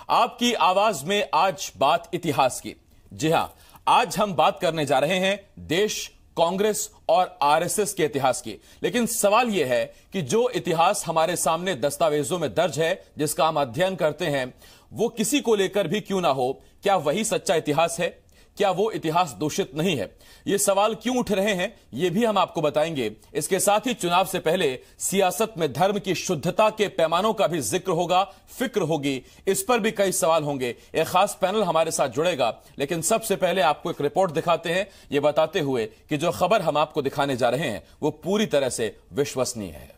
आपकी आवाज में आज बात इतिहास की। जी हां, आज हम बात करने जा रहे हैं देश, कांग्रेस और आरएसएस के इतिहास की। लेकिन सवाल यह है कि जो इतिहास हमारे सामने दस्तावेजों में दर्ज है, जिसका हम अध्ययन करते हैं, वो किसी को लेकर भी क्यों ना हो, क्या वही सच्चा इतिहास है? क्या वो इतिहास दूषित नहीं है? ये सवाल क्यों उठ रहे हैं, ये भी हम आपको बताएंगे। इसके साथ ही चुनाव से पहले सियासत में धर्म की शुद्धता के पैमानों का भी जिक्र होगा, फिक्र होगी, इस पर भी कई सवाल होंगे। एक खास पैनल हमारे साथ जुड़ेगा, लेकिन सबसे पहले आपको एक रिपोर्ट दिखाते हैं, ये बताते हुए कि जो खबर हम आपको दिखाने जा रहे हैं वो पूरी तरह से विश्वसनीय है।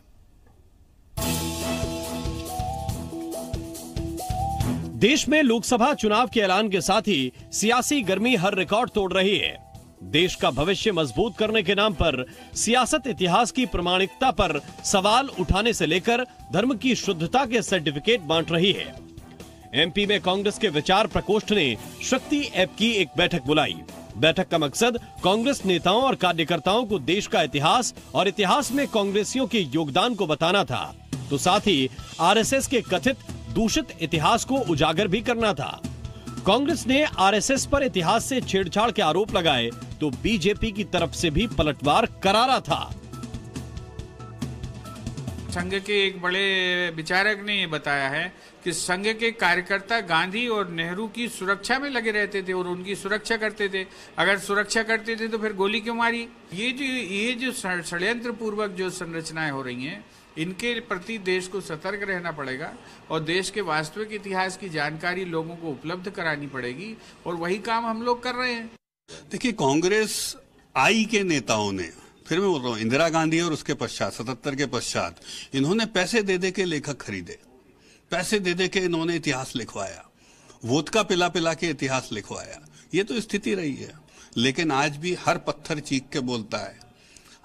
देश में लोकसभा चुनाव के ऐलान के साथ ही सियासी गर्मी हर रिकॉर्ड तोड़ रही है। देश का भविष्य मजबूत करने के नाम पर सियासत इतिहास की प्रामाणिकता पर सवाल उठाने से लेकर धर्म की शुद्धता के सर्टिफिकेट बांट रही है। एमपी में कांग्रेस के विचार प्रकोष्ठ ने शक्ति ऐप की एक बैठक बुलाई। बैठक का मकसद कांग्रेस नेताओं और कार्यकर्ताओं को देश का इतिहास और इतिहास में कांग्रेसियों के योगदान को बताना था, तो साथ ही आरएसएस के कथित दूषित इतिहास को उजागर भी करना था। कांग्रेस ने आरएसएस पर इतिहास से छेड़छाड़ के आरोप लगाए तो बीजेपी की तरफ से भी पलटवार करारा था। संघ के एक बड़े विचारक ने ये बताया है कि संघ के कार्यकर्ता गांधी और नेहरू की सुरक्षा में लगे रहते थे और उनकी सुरक्षा करते थे। अगर सुरक्षा करते थे तो फिर गोली क्यों मारी? ये जो षड्यंत्र पूर्वक जो संरचनाएं हो रही हैं, इनके प्रति देश को सतर्क रहना पड़ेगा और देश के वास्तविक इतिहास की जानकारी लोगों को उपलब्ध करानी पड़ेगी, और वही काम हम लोग कर रहे हैं। देखिए, कांग्रेस आई के नेताओं ने, फिर मैं बोल रहा हूं, इंदिरा गांधी और उसके पश्चात 77 के पश्चात इन्होंने पैसे दे दे के लेखक खरीदे, पैसे दे दे के इन्होंने इतिहास लिखवाया, वोदका पिला पिला के इतिहास लिखवाया। ये तो स्थिति रही है। लेकिन आज भी हर पत्थर चीख के बोलता है,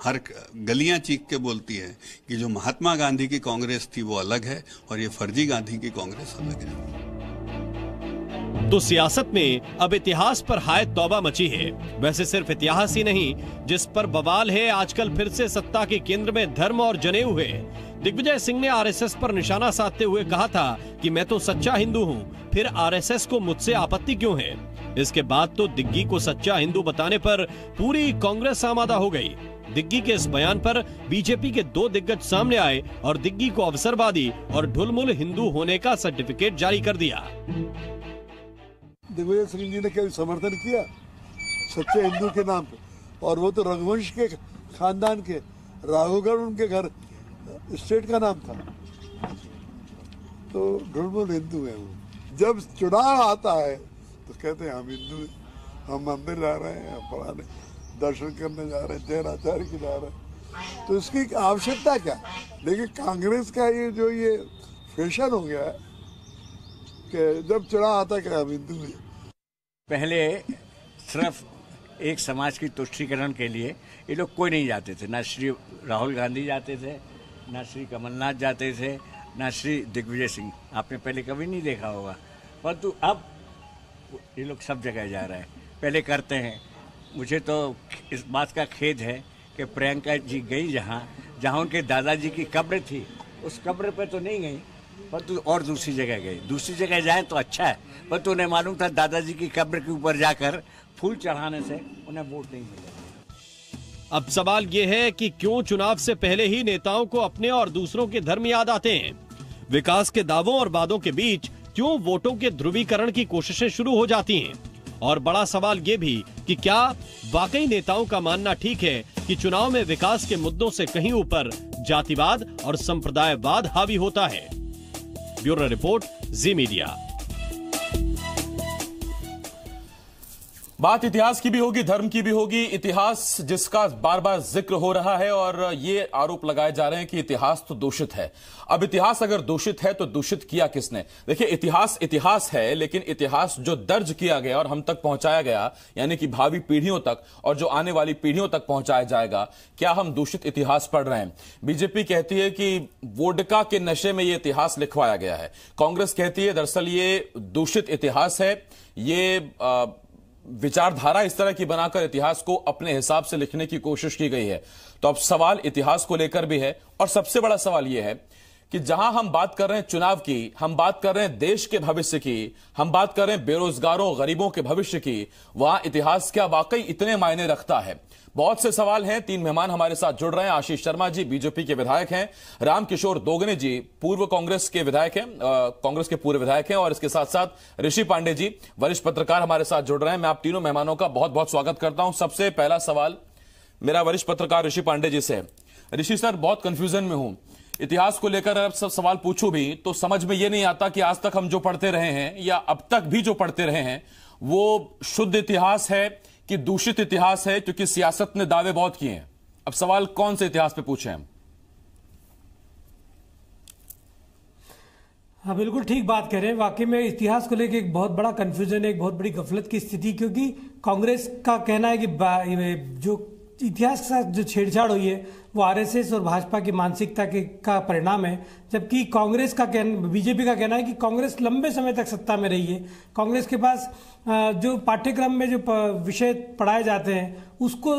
हर गलियां चीख के बोलती है कि जो महात्मा गांधी की कांग्रेस थी वो अलग है और ये फर्जी गांधी की कांग्रेस अलग है। तो सियासत में अब इतिहास पर हाय तौबा मची है। वैसे सिर्फ इतिहास ही नहीं, जिस पर बवाल है आजकल फिर से सत्ता के केंद्र में धर्म और जनेऊ है। दिग्विजय सिंह ने आरएसएस पर निशाना साधते हुए कहा था कि मैं तो सच्चा हिंदू हूं, फिर आरएसएस को मुझसे आपत्ति क्यों है? इसके बाद तो दिग्गी को सच्चा हिंदू बताने पर पूरी कांग्रेस आमादा हो गई। दिग्गी के इस बयान पर बीजेपी के दो दिग्गज सामने आए और दिग्गी को अवसरवादी और ढुलमुल हिंदू होने का सर्टिफिकेट जारी कर दिया। दिग्विजय सिंह जी ने कभी समर्थन किया सच्चे हिंदू के नाम पे? और वो तो रघुवंश के खानदान के, राघवगढ़ उनके घर स्टेट का नाम था, तो ढुलमुल हिंदू है वो। जब चुनाव आता है तो कहते हैं हम हिंदू हैं, हम मंदिर जा रहे हैं, हम पढ़ाने दर्शन करने जा रहे हैं, जैन आचार्य की जा रहे हैं, तो इसकी आवश्यकता क्या? लेकिन कांग्रेस का ये फैशन हो गया है कि जब चुनाव आता है कि हम हिंदू हैं। पहले सिर्फ एक समाज की तुष्टीकरण के लिए ये लोग कोई नहीं जाते थे। ना श्री राहुल गांधी जाते थे, ना श्री कमलनाथ जाते थे, ना श्री दिग्विजय सिंह। आपने पहले कभी नहीं देखा होगा, परंतु अब ये लोग सब जगह जा रहे हैं, पहले करते हैं। मुझे तो इस बात का खेद है कि प्रियंका जी गई जहाँ उनके दादाजी की कब्र थी, उस कब्र पे तो नहीं गई, परंतु और दूसरी जगह गई। दूसरी जगह जाए तो अच्छा है, परंतु उन्हें मालूम था दादाजी की कब्र के ऊपर जाकर फूल चढ़ाने से उन्हें वोट नहीं मिलेगा। अब सवाल ये है कि क्यों चुनाव से पहले ही नेताओं को अपने और दूसरों के धर्म याद आते हैं? विकास के दावों और वादों के बीच क्यों वोटों के ध्रुवीकरण की कोशिशें शुरू हो जाती हैं? और बड़ा सवाल ये भी कि क्या वाकई नेताओं का मानना ठीक है कि चुनाव में विकास के मुद्दों से कहीं ऊपर जातिवाद और संप्रदायवाद हावी होता है? ब्यूरो रिपोर्ट, जी मीडिया। बात इतिहास की भी होगी, धर्म की भी होगी। इतिहास जिसका बार बार जिक्र हो रहा है और ये आरोप लगाए जा रहे हैं कि इतिहास तो दूषित है। अब इतिहास अगर दूषित है तो दूषित किया किसने? देखिए, इतिहास है, लेकिन इतिहास जो दर्ज किया गया और हम तक पहुंचाया गया, यानी कि भावी पीढ़ियों तक और जो आने वाली पीढ़ियों तक पहुंचाया जाएगा, क्या हम दूषित इतिहास पढ़ रहे हैं? बीजेपी कहती है कि वोडका के नशे में यह इतिहास लिखवाया गया है। कांग्रेस कहती है दरअसल ये दूषित इतिहास है, ये विचारधारा इस तरह की बनाकर इतिहास को अपने हिसाब से लिखने की कोशिश की गई है। तो अब सवाल इतिहास को लेकर भी है और सबसे बड़ा सवाल यह है कि जहां हम बात कर रहे हैं चुनाव की, हम बात कर रहे हैं देश के भविष्य की, हम बात कर रहे हैं बेरोजगारों गरीबों के भविष्य की, वहां इतिहास क्या वाकई इतने मायने रखता है? बहुत से सवाल हैं। 3 मेहमान हमारे साथ जुड़ रहे हैं। आशीष शर्मा जी बीजेपी के विधायक हैं, रामकिशोर दोगने जी पूर्व कांग्रेस के विधायक हैं, कांग्रेस के पूर्व विधायक हैं, और इसके साथ साथ ऋषि पांडे जी वरिष्ठ पत्रकार हमारे साथ जुड़ रहे हैं। मैं आप तीनों मेहमानों का बहुत बहुत स्वागत करता हूं। सबसे पहला सवाल मेरा वरिष्ठ पत्रकार ऋषि पांडे जी से। ऋषि सर, बहुत कंफ्यूजन में हूं इतिहास को लेकर। अब सब सवाल पूछूं भी तो समझ में यह नहीं आता कि आज तक हम जो पढ़ते रहे हैं या अब तक भी जो पढ़ते रहे हैं वो शुद्ध इतिहास है कि दूषित इतिहास है, क्योंकि सियासत ने दावे बहुत किए हैं। अब सवाल कौन से इतिहास पे पूछे हम? हाँ, बिल्कुल ठीक बात कह रहे हैं। वाकई में इतिहास को लेकर एक बहुत बड़ा कंफ्यूजन है, एक बहुत बड़ी गफलत की स्थिति, क्योंकि कांग्रेस का कहना है कि जो इतिहास के साथ जो छेड़छाड़ हुई है वो आरएसएस और भाजपा की मानसिकता का परिणाम है, जबकि कांग्रेस का बीजेपी का कहना है कि कांग्रेस लंबे समय तक सत्ता में रही है। कांग्रेस के पास जो पाठ्यक्रम में जो विषय पढ़ाए जाते हैं उसको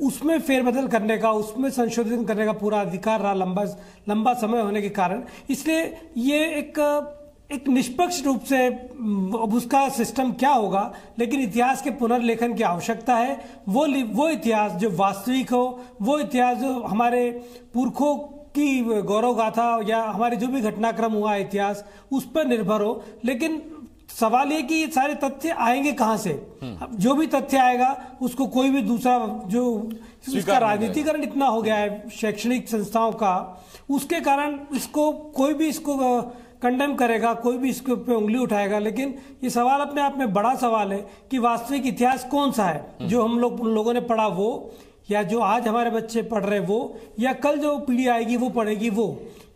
उसमें फेरबदल करने का, उसमें संशोधन करने का पूरा अधिकार रहा लंबा समय होने के कारण। इसलिए ये एक निष्पक्ष रूप से अब उसका सिस्टम क्या होगा, लेकिन इतिहास के पुनर्लेखन की आवश्यकता है। वो इतिहास जो वास्तविक हो, वो इतिहास जो हमारे पुरखों की गौरव गाथा या हमारे जो भी घटनाक्रम हुआ इतिहास उस पर निर्भर हो। लेकिन सवाल ये कि ये सारे तथ्य आएंगे कहां से? जो भी तथ्य आएगा उसको कोई भी दूसरा जो उसका राजनीतिकरण इतना हो गया है शैक्षणिक संस्थाओं का, उसके कारण इसको कोई भी इसको कंडेम करेगा, कोई भी इसके ऊपर उंगली उठाएगा। लेकिन ये सवाल अपने आप में बड़ा सवाल है कि वास्तविक इतिहास कौन सा है, जो हम लोगों ने पढ़ा वो, या जो आज हमारे बच्चे पढ़ रहे वो, या कल जो पीढ़ी आएगी वो पढ़ेगी वो।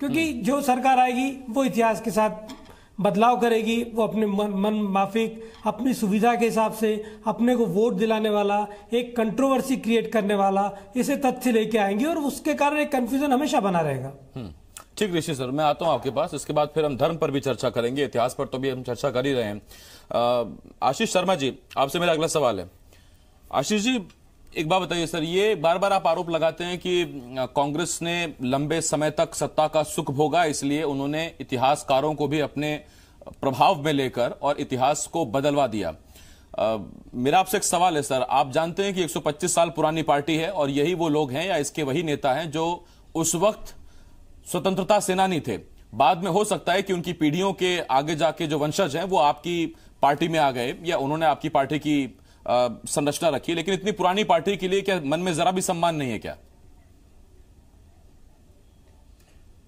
क्योंकि जो सरकार आएगी वो इतिहास के साथ बदलाव करेगी, वो अपने मन माफिक अपनी सुविधा के हिसाब से अपने को वोट दिलाने वाला, एक कंट्रोवर्सी क्रिएट करने वाला ऐसे तथ्य लेके आएंगे, और उसके कारण एक कंफ्यूजन हमेशा बना रहेगा। ठीक ऋषि सर, मैं आता हूं आपके पास, इसके बाद फिर हम धर्म पर भी चर्चा करेंगे, इतिहास पर तो भी हम चर्चा कर ही रहे हैं। आशीष शर्मा जी, आपसे मेरा अगला सवाल है। आशीष जी, एक बात बताइए सर, ये बार बार आप आरोप लगाते हैं कि कांग्रेस ने लंबे समय तक सत्ता का सुख भोगा, इसलिए उन्होंने इतिहासकारों को भी अपने प्रभाव में लेकर और इतिहास को बदलवा दिया। मेरा आपसे एक सवाल है सर, आप जानते हैं कि 125 साल पुरानी पार्टी है और यही वो लोग हैं या इसके वही नेता हैं जो उस वक्त स्वतंत्रता सेनानी थे। बाद में हो सकता है कि उनकी पीढ़ियों के आगे जाके जो वंशज हैं वो आपकी पार्टी में आ गए या उन्होंने आपकी पार्टी की संरचना रखी, लेकिन इतनी पुरानी पार्टी के लिए क्या मन में जरा भी सम्मान नहीं है क्या?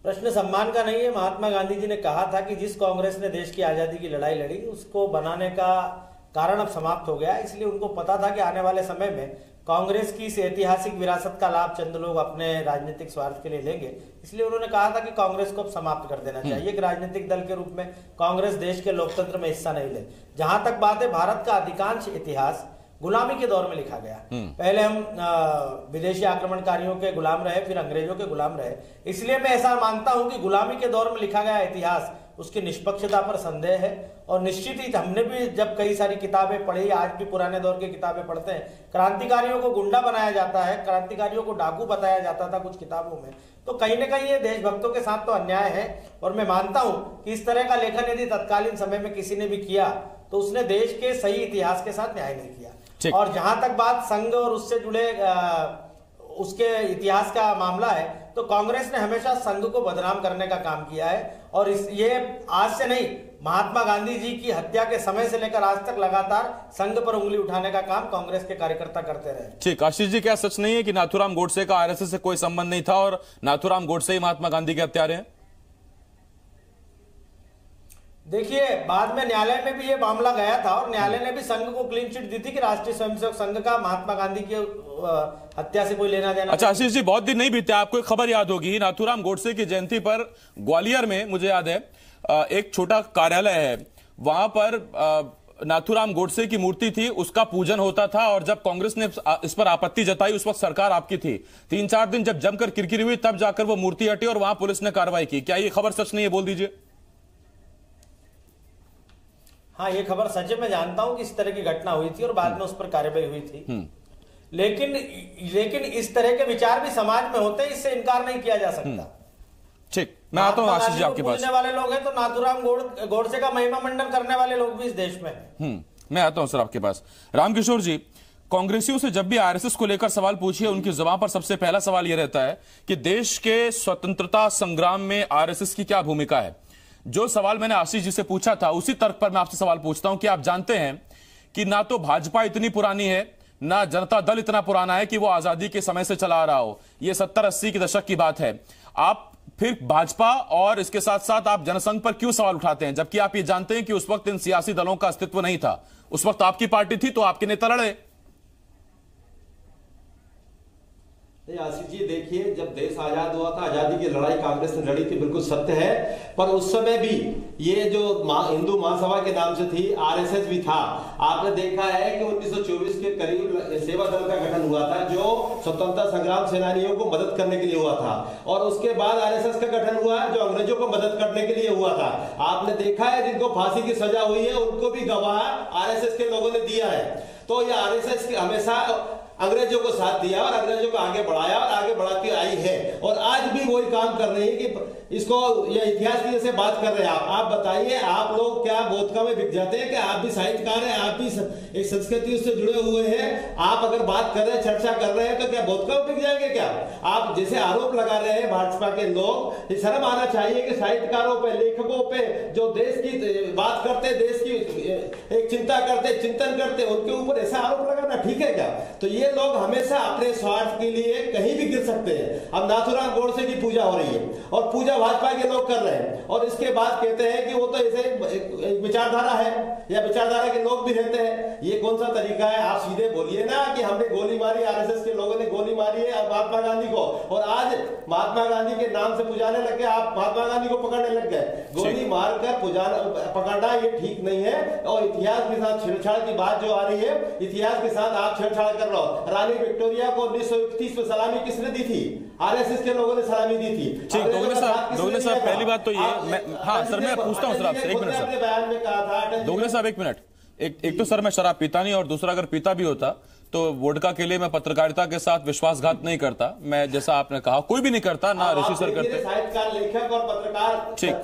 प्रश्न सम्मान का नहीं है। महात्मा गांधी जी ने कहा था कि जिस कांग्रेस ने देश की आजादी की लड़ाई लड़ी उसको बनाने का कारण अब समाप्त हो गया। इसलिए उनको पता था कि आने वाले समय में कांग्रेस की इस ऐतिहासिक विरासत का लाभ चंद लोग अपने राजनीतिक स्वार्थ के लिए लेंगे। इसलिए उन्होंने कहा था कि कांग्रेस को अब समाप्त कर देना चाहिए। एक राजनीतिक दल के रूप में कांग्रेस देश के लोकतंत्र में हिस्सा नहीं ले। जहां तक बात है, भारत का अधिकांश इतिहास गुलामी के दौर में लिखा गया। पहले हम विदेशी आक्रमणकारियों के गुलाम रहे, फिर अंग्रेजों के गुलाम रहे। इसलिए मैं ऐसा मानता हूं कि गुलामी के दौर में लिखा गया इतिहास, उसकी निष्पक्षता पर संदेह है। और निश्चित ही हमने भी जब कई सारी किताबें पढ़ी, आज भी पुराने दौर की किताबें पढ़ते हैं, क्रांतिकारियों को गुंडा बनाया जाता है, क्रांतिकारियों को डाकू बताया जाता था कुछ किताबों में। तो कहीं ना कहीं ये देशभक्तों के साथ तो अन्याय है। और मैं मानता हूं कि इस तरह का लेखन यदि तत्कालीन समय में किसी ने भी किया तो उसने देश के सही इतिहास के साथ न्याय नहीं किया। और जहां तक बात संघ और उससे जुड़े उसके इतिहास का मामला है, तो कांग्रेस ने हमेशा संघ को बदनाम करने का काम किया है। और ये आज से नहीं, महात्मा गांधी जी की हत्या के समय से लेकर आज तक लगातार संघ पर उंगली उठाने का काम कांग्रेस के कार्यकर्ता करते रहे। ठीक, आशीष जी, क्या सच नहीं है कि नाथूराम गोडसे का आरएसएस से कोई संबंध नहीं था और नाथूराम गोडसे ही महात्मा गांधी के हत्यारे हैं? देखिए, बाद में न्यायालय में भी ये मामला गया था और न्यायालय ने भी संघ को क्लीन चिट दी थी कि राष्ट्रीय स्वयंसेवक संघ का महात्मा गांधी की हत्या से कोई लेना देना। अच्छा आशीष जी, बहुत दिन नहीं बीते, आपको एक खबर याद होगी, नाथूराम गोडसे की जयंती पर ग्वालियर में, मुझे याद है, एक छोटा कार्यालय है, वहां पर नाथूराम गोडसे की मूर्ति थी, उसका पूजन होता था। और जब कांग्रेस ने इस पर आपत्ति जताई, उस वक्त सरकार आपकी थी, 3-4 दिन जब जमकर किरकिरी हुई तब जाकर वो मूर्ति हटी और वहां पुलिस ने कार्रवाई की। क्या ये खबर सच नहीं है? बोल दीजिए। हाँ, ये खबर सच है। मैं जानता हूं कि इस तरह की घटना हुई थी और बाद में उस पर कार्रवाई हुई थी। लेकिन इस तरह के विचार भी समाज में होते हैं, इससे इनकार नहीं किया जा सकता। ठीक। मैं आता हूं आशीष जी आपके पास। पूजने वाले लोग हैं तो नाथूराम गोडसे का महिमा मंडन करने वाले लोग भी इस देश में हैं। मैं आता हूं सर आपके पास। रामकिशोर जी, कांग्रेसियों से जब भी आरएसएस को लेकर सवाल पूछिए, उनकी जुबान पर सबसे पहला सवाल यह रहता है कि देश के स्वतंत्रता संग्राम में आरएसएस की क्या भूमिका है। जो सवाल मैंने आशीष जी से पूछा था, उसी तर्क पर मैं आपसे सवाल पूछता हूं कि आप जानते हैं कि ना तो भाजपा इतनी पुरानी है, ना जनता दल इतना पुराना है कि वो आजादी के समय से चला आ रहा हो। यह 70-80 के दशक की बात है। आप फिर भाजपा और इसके साथ साथ आप जनसंघ पर क्यों सवाल उठाते हैं, जबकि आप ये जानते हैं कि उस वक्त इन सियासी दलों का अस्तित्व नहीं था। उस वक्त आपकी पार्टी थी तो आपके नेता लड़े। आशीष जी देखिए, जब देश आजाद हुआ था, आजादी की लड़ाई कांग्रेस ने लड़ी थी, बिल्कुल सत्य है। पर उस समय भी ये जो हिंदू महासभा के नाम से थी, आरएसएस भी था। आपने देखा है कि 1924 के करीब सेवा दल का गठन हुआ था, जो स्वतंत्रता संग्राम सेनानियों को मदद करने के लिए हुआ था। और उसके बाद आरएसएस का गठन हुआ, जो अंग्रेजों को मदद करने के लिए हुआ था। आपने देखा है जिनको फांसी की सजा हुई है, उनको भी गवाह आरएसएस के लोगों ने दिया है। तो ये आरएसएस हमेशा अंग्रेजों को साथ दिया और अंग्रेजों को आगे बढ़ाया और आगे बढ़ाती आई है। और आज भी वही काम कर रही है कि इसको ये इतिहास की जैसे बात कर रहे हैं आप बताइए, आप लोग क्या बोधका में बिक जाते हैं कि आप भी साहित्यकार हैं, आप भी एक संस्कृति से जुड़े हुए हैं। आप अगर बात कर रहे हैं, चर्चा कर रहे हैं, तो क्या बोधका में बिक जाएंगे क्या? आप जैसे आरोप लगा रहे हैं भाजपा के लोग, शर्म आना चाहिए कि साहित्यकारों पे, लेखकों पे, जो देश की बात करते, देश की एक चिंता करते, चिंतन करते, उनके ऊपर ऐसा आरोप लगाना ठीक है क्या? तो ये लोग हमेशा अपने स्वार्थ के लिए कहीं भी गिर सकते हैं। अब नाथूराम गोडसे की पूजा हो रही है और पूजा भाजपा के लोग कर रहे हैं, और इसके बाद कहते हैं कि वो तो ऐसे एक विचारधारा है या विचारधारा के लोग भी रहते हैं। ये कौन सा तरीका है? आप सीधे बोलिए ना कि हमने गोली मारी, आरएसएस के लोगों ने गोली मारी है महात्मा गांधी को, और आज महात्मा गांधी के नाम से पुजाने लग गए, आप महात्मा गांधी को पकड़ने लग गए। गोली मारकर पकड़ना ये ठीक नहीं है। और इतिहास के साथ छेड़छाड़ की बात जो आ रही है, इतिहास के साथ आप छेड़छाड़ कर रहे हो। रानी विक्टोरिया को 1931 में सलामी किसने दी थी? आरएसएस के लोगों ने सलामी दी थी। ठीक, दोगले साहब पहली बात तो ये हाँ सर, मैं पूछता हूँ सर आपसे, एक मिनट सर, अपने बयान में कहा था दोगले साहब एक मिनट। एक तो सर मैं शराब पीता नहीं, और दूसरा अगर पीता भी होता तो वोडका के लिए मैं पत्रकारिता के साथ विश्वासघात नहीं करता। मैं जैसा आपने कहा कोई भी नहीं करता, ना ऋषि सर करते। साहित्यकार, लेखक और पत्रकार, ठीक,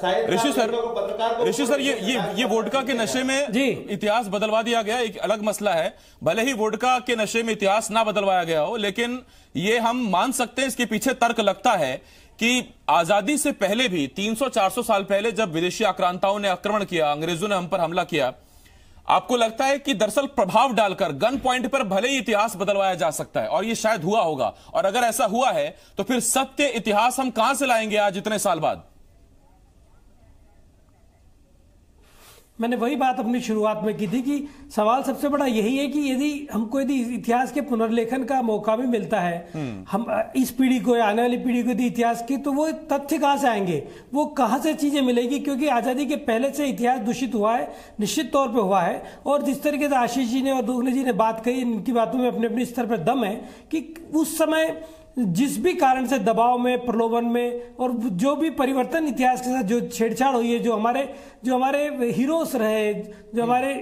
ऋषि सर ये वोडका के नशे में इतिहास बदलवा दिया गया, एक अलग मसला है। भले ही वोडका के नशे में इतिहास ना बदलवाया गया हो, लेकिन ये हम मान सकते हैं, इसके पीछे तर्क लगता है कि आजादी से पहले भी 300-400 साल पहले जब विदेशी आक्रांताओं ने आक्रमण किया, अंग्रेजों ने हम पर हमला किया, आपको लगता है कि दरअसल प्रभाव डालकर गन पॉइंट पर भले ही इतिहास बदलवाया जा सकता है, और ये शायद हुआ होगा। और अगर ऐसा हुआ है तो फिर सत्य इतिहास हम कहां से लाएंगे आज इतने साल बाद? मैंने वही बात अपनी शुरुआत में की थी कि सवाल सबसे बड़ा यही है कि यदि इतिहास के पुनर्लेखन का मौका भी मिलता है, हम इस पीढ़ी को या आने वाली पीढ़ी को यदि इतिहास की, तो वो तथ्य कहां से आएंगे, वो कहां से चीजें मिलेगी? क्योंकि आजादी के पहले से इतिहास दूषित हुआ है, निश्चित तौर पे हुआ है। और जिस तरीके से आशीष जी ने और दोगले जी ने बात कही, इनकी बातों में अपने अपने स्तर पर दम है कि उस समय जिस भी कारण से दबाव में, प्रलोभन में, और जो भी परिवर्तन इतिहास के साथ जो छेड़छाड़ हुई है, जो हमारे हीरोज रहे, जो हमारे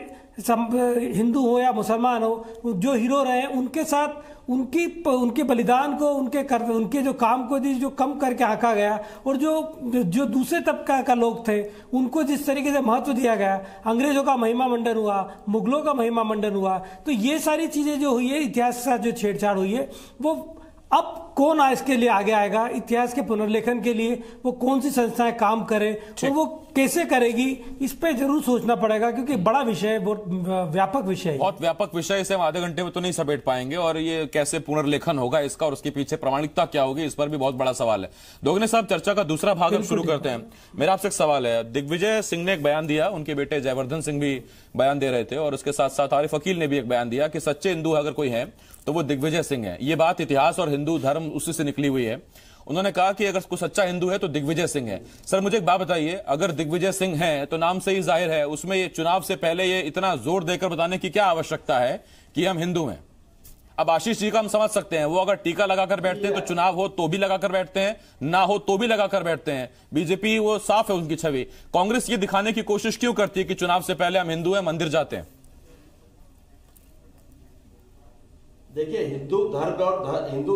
हिंदू हो या मुसलमान हो, जो हीरो रहे, उनके साथ उनके बलिदान को, उनके जो काम को जो कम करके आंका गया, और जो दूसरे तबका का लोग थे उनको जिस तरीके से महत्व दिया गया, अंग्रेजों का महिमा मंडन हुआ, मुगलों का महिमा मंडन हुआ, तो ये सारी चीजें जो हुई है, इतिहास के साथ जो छेड़छाड़ हुई है, वो अब कौन इसके लिए आगे आएगा? इतिहास के पुनर्लेखन के लिए वो कौन सी संस्थाएं काम करें और वो कैसे करेगी, इस पे जरूर सोचना पड़ेगा, क्योंकि बड़ा विषय है, बहुत व्यापक विषय है। बहुत व्यापक विषय, इसे हम आधे घंटे में तो नहीं समेट पाएंगे, और ये कैसे पुनर्लेखन होगा इसका और उसके पीछे प्रामाणिकता क्या होगी, इस पर भी बहुत बड़ा सवाल है। दोगने साहब, चर्चा का दूसरा भाग हम शुरू करते हैं। मेरा आपसे एक सवाल है। दिग्विजय सिंह ने एक बयान दिया, उनके बेटे जयवर्धन सिंह भी बयान दे रहे थे, और उसके साथ साथ आरिफ अकील ने भी एक बयान दिया कि सच्चे हिंदू अगर कोई है तो वो दिग्विजय सिंह है। ये बात इतिहास और हिंदू धर्म उसी से निकली हुई है। उन्होंने कहा कि अगर कोई सच्चा हिंदू है तो दिग्विजय सिंह है। सर मुझे एक बात बताइए, अगर दिग्विजय सिंह है तो नाम से ही जाहिर है, उसमें ये चुनाव से पहले ये इतना जोर देकर बताने की क्या आवश्यकता है कि हम हिंदू हैं? अब आशीष जी का हम समझ सकते हैं, वो अगर टीका लगाकर बैठते हैं तो चुनाव हो तो भी लगाकर बैठते हैं, ना हो तो भी लगाकर बैठते हैं। बीजेपी वो साफ है उनकी छवि। कांग्रेस ये दिखाने की कोशिश क्यों करती है कि चुनाव से पहले हम हिंदू हैं, मंदिर जाते हैं? देखिए, हिंदू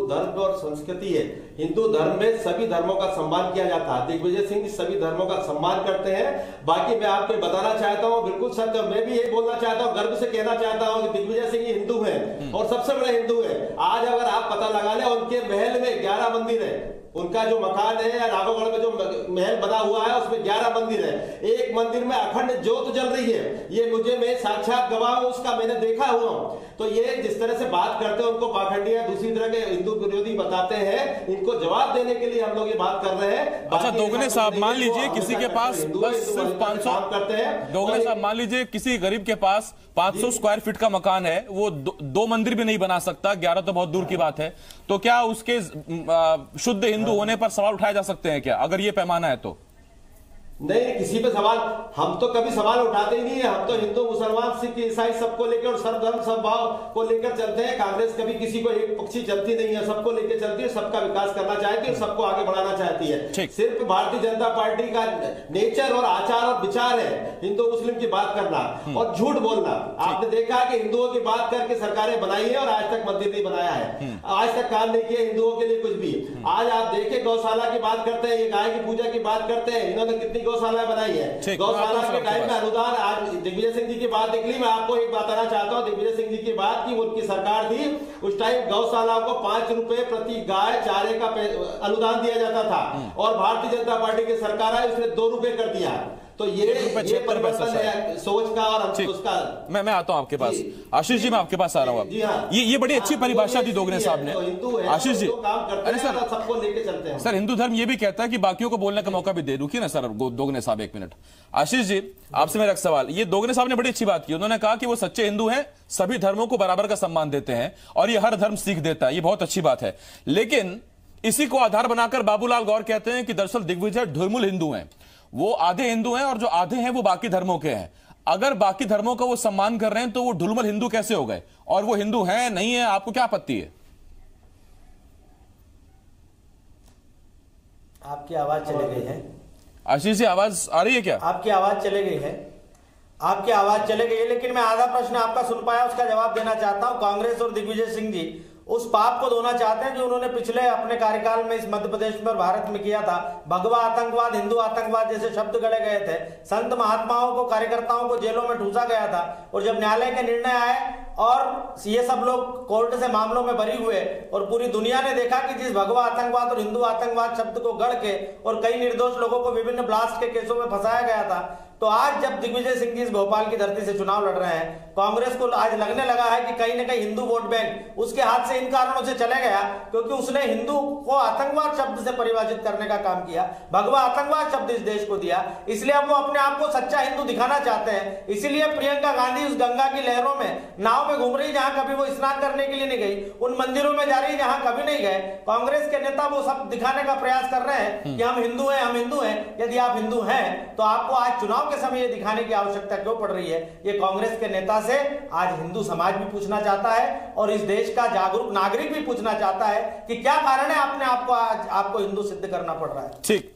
धर्म और संस्कृति है। हिंदू धर्म में सभी धर्मों का सम्मान किया जाता है। दिग्विजय सिंह सभी धर्मों का सम्मान करते हैं। बाकी मैं आपको बताना चाहता हूँ, बिल्कुल सत्य, मैं भी ये बोलना चाहता हूँ, गर्व से कहना चाहता हूँ कि दिग्विजय सिंह हिंदू हैं और सबसे बड़े हिंदू हैं। आज अगर आप पता लगा लें, उनके महल में 11 मंदिर है। उनका जो मकान है या राघवगढ़ में जो महल बना हुआ है उसमें 11 मंदिर है। एक मंदिर में अखंड ज्योत जल रही है। ये मैं साक्षात गवाह हूं, उसका मैंने देखा हुआ हूं। तो ये जिस तरह से बात करते हैं उनको पाखंडी या दूसरी तरह के हिंदू विरोधी बताते हैं, इनको जवाब देने के लिए हम लोग ये बात कर रहे हैं। अच्छा दोगने साहब, मान लीजिए किसी के पास बस सिर्फ 500 करते हैं। दोगने साहब, मान लीजिए किसी गरीब के पास 500 स्क्वायर फीट का मकान है, वो दो मंदिर भी नहीं बना सकता, 11 तो बहुत दूर की बात है, तो क्या उसके शुद्ध हिंदू होने पर सवाल उठाए जा सकते हैं क्या, अगर ये पैमाना है तो? नहीं, किसी पे सवाल, हम तो कभी सवाल उठाते ही नहीं है। हम तो हिंदू मुसलमान सिख ईसाई सबको लेकर और सर्वधर्म सद्भाव को लेकर चलते हैं। कांग्रेस कभी किसी को एक पक्षी चलती नहीं है, सबको लेकर चलती है, सबका विकास करना चाहती है, सबको आगे बढ़ाना चाहती है। सिर्फ भारतीय जनता पार्टी का नेचर और आचार और विचार है हिंदू मुस्लिम की बात करना और झूठ बोलना। आपने देखा कि हिंदुओं की बात करके सरकारें बनाई है और आज तक मंदिर नहीं बनाया है, आज तक काम नहीं किया हिंदुओं के लिए कुछ भी। आज आप देखें, गौशाला की बात करते हैं, ये गाय की पूजा की बात करते हैं, इन्होंने कितनी गौशाला बनाई है। गौशाला के टाइम में अनुदान, आज दिग्विजय सिंह जी की बात निकली, मैं आपको एक बताना चाहता हूं दिग्विजय सिंह जी की बात की, उनकी सरकार थी उस टाइम गौशाला को 5 रुपए प्रति गाय चारे का अनुदान दिया जाता था और भारतीय जनता पार्टी की सरकार है उसने 2 रुपए कर दिया। तो ये परिवर्तन है सोच का और उसका। मैं आता हूं आपके पास, आशीष जी मैं आपके पास आ रहा हूं। ये बड़ी अच्छी परिभाषा दी दोगने साहब ने। आशीष जी, अरे सर, सबको लेके चलते हैं सर। हिंदू धर्म ये भी कहता है कि बाकियों को बोलने का मौका भी दे। रुकिए ना सर, दोगने साहब 1 मिनट। आशीष जी, आपसे मेरा एक सवाल, ये दोगने साहब ने बड़ी अच्छी बात की, उन्होंने कहा कि वो सच्चे हिंदू हैं, सभी धर्मों को बराबर का सम्मान देते हैं और ये हर धर्म सीख देता है, ये बहुत अच्छी बात है। लेकिन इसी को आधार बनाकर बाबूलाल गौर कहते हैं कि दरअसल दिग्विजय ढुलमुल हिंदू हैं, वो आधे हिंदू हैं और जो आधे हैं वो बाकी धर्मों के हैं। अगर बाकी धर्मों का वो सम्मान कर रहे हैं तो वो ढुलमुल हिंदू कैसे हो गए, और वो हिंदू हैं नहीं है, आपको क्या आपत्ति है? आपकी आवाज चली गई है आशीष जी, आवाज आ रही है क्या? आपकी आवाज चली गई है, आपकी आवाज चली गई है, लेकिन मैं आधा प्रश्न आपका सुन पाया, उसका जवाब देना चाहता हूं। कांग्रेस और दिग्विजय सिंह जी उस पाप को धोना चाहते हैं जो उन्होंने पिछले अपने कार्यकाल में इस मध्य प्रदेश में और भारत में किया था। भगवा आतंकवाद, हिंदू आतंकवाद जैसे शब्द गढ़े गए थे, संत महात्माओं को, कार्यकर्ताओं को जेलों में ठूसा गया था, और जब न्यायालय के निर्णय आए और ये सब लोग कोर्ट से मामलों में बरी हुए और पूरी दुनिया ने देखा कि जिस भगवा आतंकवाद और हिंदू आतंकवाद शब्द को गढ़ के और कई निर्दोष लोगों को विभिन्न ब्लास्ट के केसों में फंसाया गया था, तो आज जब दिग्विजय सिंह जी इस भोपाल की धरती से चुनाव लड़ रहे हैं, कांग्रेस को आज लगने लगा है कि कहीं ना कहीं हिंदू वोट बैंक उसके हाथ से इन कारणों से चले गया क्योंकि उसने हिंदू को आतंकवाद शब्द से परिभाषित करने का काम किया, भगवा आतंकवाद शब्द इस देश को दिया, इसलिए अब वो अपने आप को सच्चा हिंदू दिखाना चाहते हैं। इसीलिए प्रियंका गांधी उस गंगा की लहरों में नाव में घूम रही जहां कभी वो स्नान करने के लिए नहीं गई, उन मंदिरों में जा रही जहां कभी नहीं गए। कांग्रेस के नेता वो सब दिखाने का प्रयास कर रहे हैं कि हम हिंदू हैं, हम हिंदू हैं। यदि आप हिंदू हैं तो आपको आज चुनाव के समय ये दिखाने की आवश्यकता क्यों पड़ रही है? ये कांग्रेस के नेता से आज हिंदू समाज भी पूछना चाहता है और इस देश का जागरूक नागरिक भी पूछना चाहता है कि क्या कारण है अपने आप को आज आपको हिंदू सिद्ध करना पड़ रहा है। ठीक,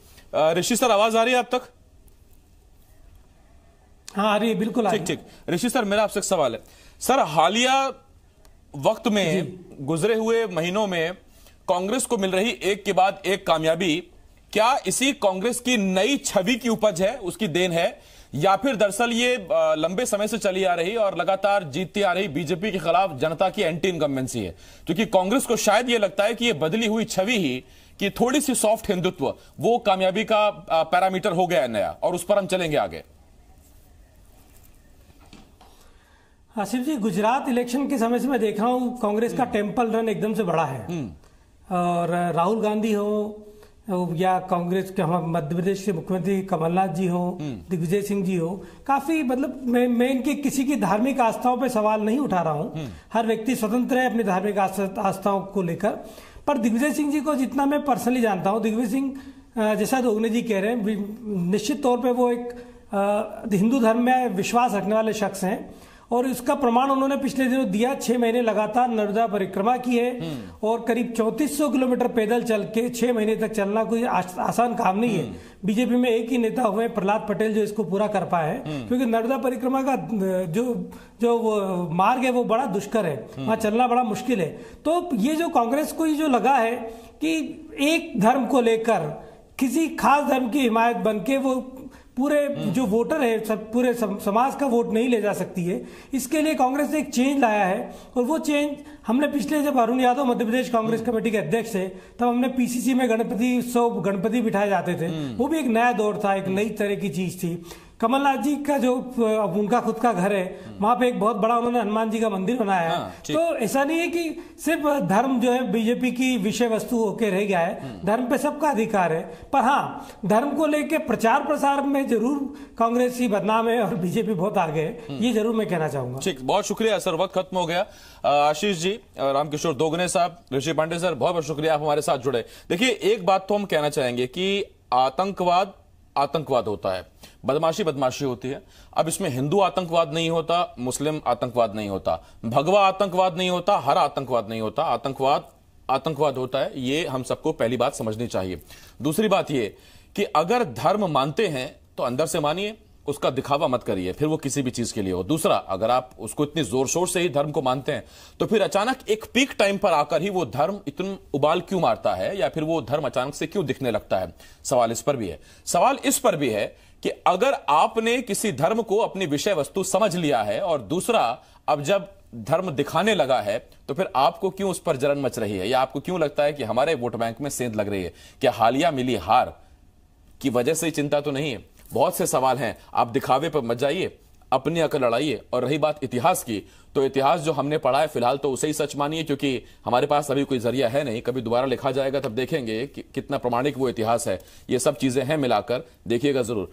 ऋषि सर आवाज आ रही है आप तक? हाँ आ रही है, बिल्कुल आ रही है। ठीक ठीक। ऋषि सर, मेरा आपसे एक सवाल है सर, हालिया वक्त में गुजरे हुए महीनों में कांग्रेस को मिल रही एक के बाद एक कामयाबी, क्या इसी कांग्रेस की नई छवि की उपज है, उसकी देन है, या फिर दरअसल ये लंबे समय से चली आ रही और लगातार जीतती आ रही बीजेपी के खिलाफ जनता की एंटी इनकम्बेंसी है? क्योंकि कांग्रेस को शायद ये लगता है कि ये बदली हुई छवि ही, कि थोड़ी सी सॉफ्ट हिंदुत्व, वो कामयाबी का पैरामीटर हो गया है नया और उस पर हम चलेंगे आगे। आसिफ जी, गुजरात इलेक्शन के समय से मैं देख रहा हूं कांग्रेस का टेम्पल रन एकदम से बढ़ा है, और राहुल गांधी हो या कांग्रेस के मध्य प्रदेश के मुख्यमंत्री कमलनाथ जी हो, दिग्विजय सिंह जी हो, काफी मतलब मैं इनके किसी की धार्मिक आस्थाओं पे सवाल नहीं उठा रहा हूं, हर व्यक्ति स्वतंत्र है अपनी धार्मिक आस्थाओं को लेकर, पर दिग्विजय सिंह जी को जितना मैं पर्सनली जानता हूं, दिग्विजय सिंह जैसा दोगने जी कह रहे हैं, निश्चित तौर पर वो एक हिंदू धर्म में विश्वास रखने वाले शख्स हैं और इसका प्रमाण उन्होंने पिछले दिनों दिया। 6 महीने लगातार नर्मदा परिक्रमा की है और करीब 3400 किलोमीटर पैदल चल के 6 महीने तक चलना कोई आसान काम नहीं है। बीजेपी में एक ही नेता हुए प्रहलाद पटेल जो इसको पूरा कर पाए हैं, क्योंकि नर्मदा परिक्रमा का जो वो मार्ग है वो बड़ा दुष्कर है, वहां चलना बड़ा मुश्किल है। तो ये जो कांग्रेस को ये जो लगा है कि एक धर्म को लेकर किसी खास धर्म की हिमायत बन के वो पूरे जो वोटर है पूरे समाज का वोट नहीं ले जा सकती है, इसके लिए कांग्रेस ने एक चेंज लाया है। और वो चेंज हमने पिछले, जब अरुण यादव मध्य प्रदेश कांग्रेस कमेटी के अध्यक्ष थे, तब हमने पीसीसी में गणपति बिठाए जाते थे, वो भी एक नया दौर था, एक नई तरह की चीज थी। कमलनाथ जी का जो उनका खुद का घर है, वहां पे एक बहुत बड़ा उन्होंने हनुमान जी का मंदिर बनाया है। तो ऐसा नहीं है कि सिर्फ धर्म जो है बीजेपी की विषय वस्तु होकर रह गया है, धर्म पे सबका अधिकार है। पर हाँ, धर्म को लेकर प्रचार प्रसार में जरूर कांग्रेस ही बदनाम है और बीजेपी बहुत आगे है, ये जरूर मैं कहना चाहूंगा। ठीक, बहुत शुक्रिया सर, वक्त खत्म हो गया। आशीष जी, रामकिशोर दोगने साहब, ऋषि पांडे सर, बहुत बहुत शुक्रिया आप हमारे साथ जुड़े। देखिए, एक बात तो हम कहना चाहेंगे कि आतंकवाद आतंकवाद होता है, बदमाशी बदमाशी होती है। अब इसमें हिंदू आतंकवाद नहीं होता, मुस्लिम आतंकवाद नहीं होता, भगवा आतंकवाद नहीं होता, हरा आतंकवाद नहीं होता, आतंकवाद आतंकवाद होता है। ये हम सबको पहली बात समझनी चाहिए। दूसरी बात ये कि अगर धर्म मानते हैं तो अंदर से मानिए, उसका दिखावा मत करिए, फिर वो किसी भी चीज के लिए हो। दूसरा, अगर आप उसको इतनी जोर शोर से ही धर्म को मानते हैं तो फिर अचानक एक पीक टाइम पर आकर ही वो धर्म इतना उबाल क्यों मारता है, या फिर वो धर्म अचानक से क्यों दिखने लगता है? सवाल इस पर भी है। सवाल इस पर भी है कि अगर आपने किसी धर्म को अपनी विषय वस्तु समझ लिया है और दूसरा अब जब धर्म दिखाने लगा है तो फिर आपको क्यों उस पर जलन मच रही है, या आपको क्यों लगता है कि हमारे वोट बैंक में सेंध लग रही है? क्या हालिया मिली हार की वजह से चिंता तो नहीं है? बहुत से सवाल हैं। आप दिखावे पर मत जाइए, अपनी अकल लड़ाइए। और रही बात इतिहास की, तो इतिहास जो हमने पढ़ा है फिलहाल तो उसे ही सच मानिए, क्योंकि हमारे पास अभी कोई जरिया है नहीं। कभी दोबारा लिखा जाएगा तब देखेंगे कि कितना प्रमाणिक वो इतिहास है। ये सब चीजें हैं, मिलाकर देखिएगा जरूर।